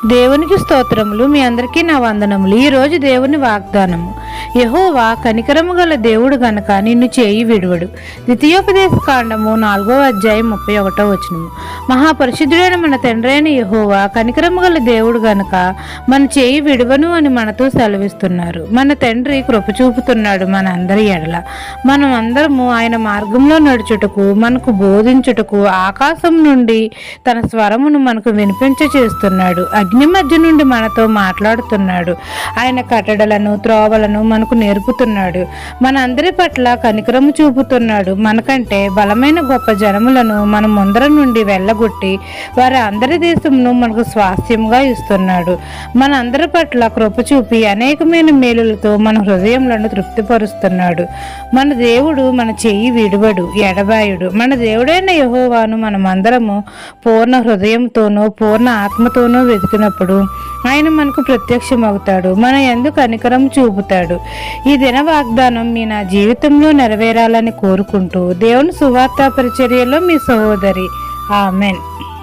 దేవునికి స్తోత్రములు. మీ అందరికీ నా వందనములు. ఈరోజు దేవుని వాగ్దానము. యెహోవా కనికరము గల దేవుడు గనక నిన్ను చేయి విడువడు. ద్వితీయోపదేశ కాండము 4వ అధ్యాయం 31వ వచనము. మహాపరిశుద్ధుడైన మన తండ్రి అయిన యెహోవా కనికరము గల దేవుడు గనక మన చేయి విడువను అని మనతో సెలవిస్తున్నారు. మన తండ్రి కృప చూపుతున్నాడు మన అందరి ఎడల. మనం అందరము ఆయన మార్గంలో నడుచుటకు, మనకు బోధించుటకు ఆకాశం నుండి తన స్వరమును మనకు వినిపించ చేస్తున్నాడు. అగ్ని మధ్య నుండి మనతో మాట్లాడుతున్నాడు. ఆయన కట్టడలను, త్రోవలను మనకు నేర్పుతున్నాడు. మన అందరి పట్ల కనికరము చూపుతున్నాడు. మనకంటే బలమైన గొప్ప జనములను మన ముందర నుండి వెళ్ళగొట్టి వారి అందరి దేశమును మనకు స్వాస్థ్యముగా ఇస్తున్నాడు. మన అందరి పట్ల కృప చూపి అనేకమైన మేలులతో మన హృదయములను తృప్తిపరుస్తున్నాడు. మన దేవుడు మన చెయ్యి విడువడు, ఎడబాయుడు. మన దేవుడైన యెహోవాను మనమందరము పూర్ణ హృదయంతోనూ పూర్ణ ఆత్మతోనూ వెతికినప్పుడు ఆయన మనకు ప్రత్యక్షమవుతాడు. మన యందు కనికరం చూపుతాడు. ఈ దిన వాగ్దానం మీ నా జీవితంలో నెరవేరాలని కోరుకుంటూ దేవుని సువార్త పరిచర్యలో మీ సహోదరి. ఆమెన్.